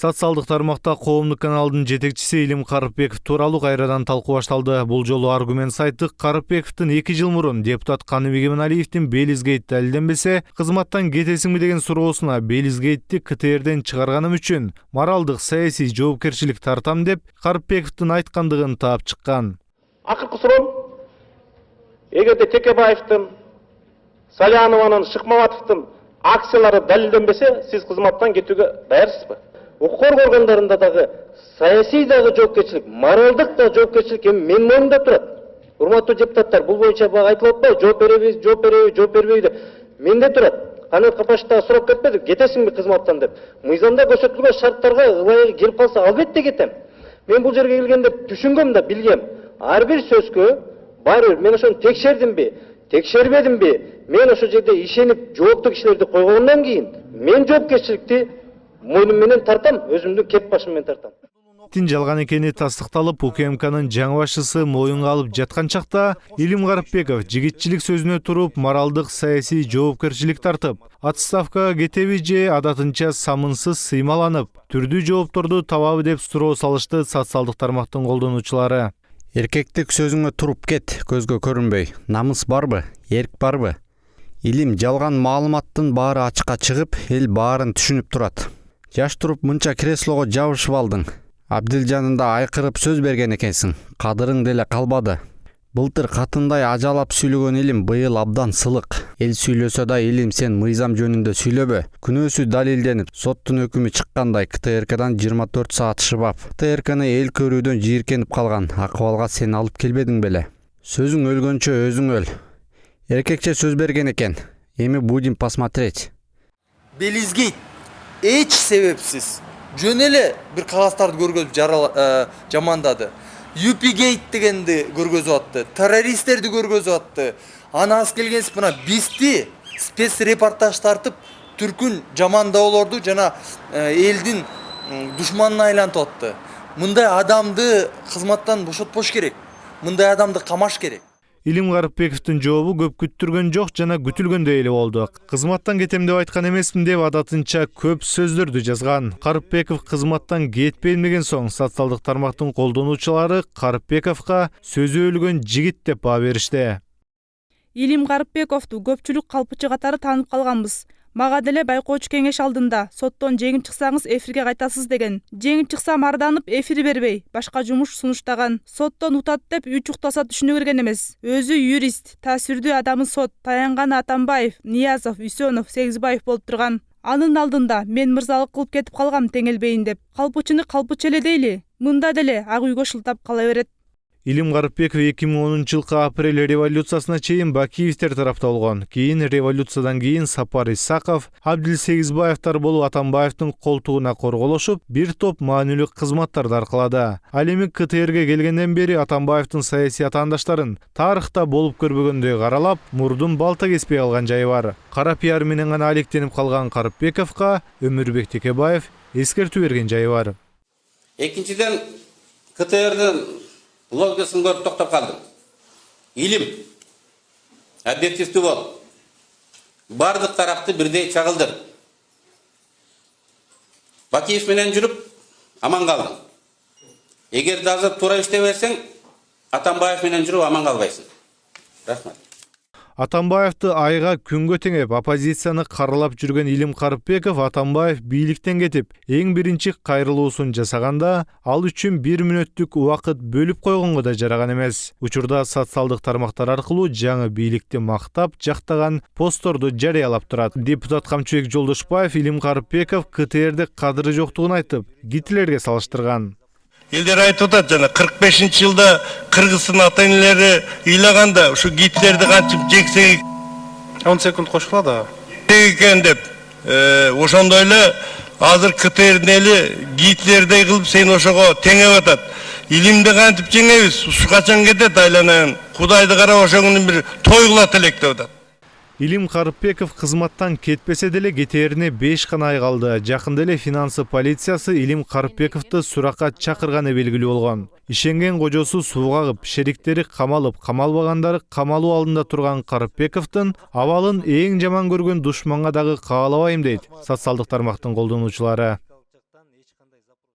Социалдык тармакта коомдук каналдын жетекчиси Илим Карыпбеков тууралуу кайрадан талкуу башталды. Бул жолу Аргумент сайты Карыпбековдун 2 жыл мурун депутат Каныбек Иманалиевдин Белизгейт далилденбесе, кызматтан кетесиңби деген суроосуна Белизгейтти КТРден чыгарганым үчүн моралдык саясий жоопкерчилик тартам деп Карыпбековдун айткандыгын таап чыккан. Акыркы суроом, эгерде Текебаевдин, Салянованын, Шыкмаматовдун акциялары далилденбесе, сиз кызматтан кетүүгө даярсызбы? Укук органдарында дагы саясий дагы жоопкерчилик, моралдык да жоопкерчилик менин мойнумда турат. Урматтуу депутаттар, бул боюнча бага айтылып атпайбы? Жооп бербейби деп. Менде турат. Канат Капашевди сурап кетпедик, кетесиңби кызматтан деп. Мыйзамда көрсөтүлгөн шарттарга ылайык келип калса, албетте кетем. Мен бул жерге келгенде түшүнгөм да, билгем. Ар бир сөзгө баары мен ошону текшердимби, текшербедимби? Мен ошол жерде ишенип жооптуу кишилерди койгондон кийин мен жоопкерчиликти мойнум менен тартам, өзүмдүн кеп башым менен тартам. Жалган экени тастыкталып, УКМКнын жаңы башчысы моюнга алып жаткан чакта Илим Карыпбеков жигитчилик сөзүнө туруп, моралдык саясий жоопкерчилик тартып, отставкага кетеби же адатынча самынсыз сыймаланып, түрдүү жоопторду табабы деп суроо салышты социалдык тармактын колдонуучулары. Эркектик сөзүңө туруп кет, көзгө көрүнбөй. Намыс барбы? Эрк барбы? Илим жалган маалыматтын баары ачыкка чыгып, эл баарын түшүнүп турат. Жаш туруп мынча креслого жабышып алдың. Абдилжанында айкырып сөз берген экенсиң. Кадырың деле калбады. Былтыр катындай ажалап сүйлөгөн Илим быйыл абдан сылык. Эл сүйлөсө да Илим сен мыйзам жөнүндө сүйлөбө. Күнөөсү далилденип, соттун өкүмү чыккандай КТРКдан 24 саат шыбап. КТРКны эл көрүүдөн жийиркенип калган акыбалга сен алып келбедиң беле? Сөзүң өлгөнчө өзүң өл. Эркекче сөз берген экен. Эми будем посмотреть. Белизгейт эч себепсиз жөн эле бир кагаздарды көргөзүп жамандады. Юпигейт дегенди көргөзүп атты, террористтерди көргөзүп атты. Анасы келгенсип мына бизди спецрепортаж тартып, түркүн жамандаолорду жана элдин душманына айлантып атты. Мындай адамды кызматтан бошотпош керек. Мындай адамды камаш керек. Илим Карыпбековдун жообу көп күттүргөн жок жана күтүлгөндөй эле болду. Кызматтан кетем деп айткан эмесмин деп адатынча көп сөздөрдү жазган. Карыпбеков кызматтан кетпейм деген соң социалдык тармактын колдонуучулары Карыпбековго сөзү өлгөн жигит деп баа беришти. Илим Карыпбековду көпчүлүк калпычы катары таанып калганбыз. Мага деле байкоочу кеңеш алдында соттон жеңип чыксаңыз эфирге кайтасыз деген. Жеңип чыксам арданып эфир бербей, башка жумуш сунуштаган. Соттон утат деп үч уктаса түшүнө берген эмес. Өзү юрист, таасирдүү адамы сот, таянганы Атамбаев, Ниязов, Үсөнов, Сегизбаев болуп турган. Анын алдында мен мырзалык кылып кетип калгам теңелбейин деп. Калпычыны калпычы эле дейли. Мында деле ак үйгө шылтап кала берет. Илим Карыпбеков 2010-жылкы апрель революциясына чейин Бакиевтер тарапта болгон. Кийин революциядан кийин Сапар Исаков, Абдил Сегизбаевтар болуп Атамбаевдин колтугуна корголошуп, бир топ маанилүү кызматтарды аркалады. Ал эми КТРге келгенден бери Атамбаевдин саясий атаандаштарын тарыхта болуп көрбөгөндөй каралап, мурдун балта кеспей калган жайы бар. Кара пиар менен гана алектенип калган Карыпбековго Өмүрбек Текебаев эскертүү берген жайы бар. Экинчиден, КТРдин логикасын көрүп токтоп калдым. Илим объективдүү бол. Бардык тарапты бирдей чагылдыр. Бакиев менен жүрүп аман калдың. Эгер да азыр туура иштей берсең, Атамбаев менен жүрүп аман калбайсың. Рахмат. Атамбаевди айга күнгө теңеп оппозицияны каралап жүргөн Илим Карыпбеков Атамбаев бийликтен кетип, эң биринчи кайрылуусун жасаганда, ал үчүн 1 мүнөттүк убакыт бөлүп койгонго да жараган эмес. Учурда социалдык тармактар аркылуу жаңы бийликти мактап, жактаган посторду жарыялап турат. Депутат Камчыбек Жолдошбаев Илим Карыпбеков КТРде кадыры жоктугун айтып, Гитлерге салыштырган. Элдер айтып атат, жана 45-жылда Кыргыздын ата-энелери ыйлаганда ушу Гитлерди кантип жексек 10 секунд кошулат экен деп. Ошондой эле азыр КТРдин эли Гитлердей кылып сени ошого теңеп атат. Илимди кантип жеңебиз? Ушу качан кетет айланайын? Кудайды карап ошону бир той кылат элек деп атат. Илим Карыпбеков кызматтан кетпесе деле кетээрине 5 гана ай калды. Жакында эле финансы полициясы Илим Карыпбековду суракка чакырганы белгилүү болгон. Ишенген кожосу сууга агып, шериктери камалып, камалбагандары камалуу алдында турган Карыпбековдун абалын эң жаман көргөн душманга дагы каалабайм дейт социалдык тармактын колдонуучулары. кандай запрос?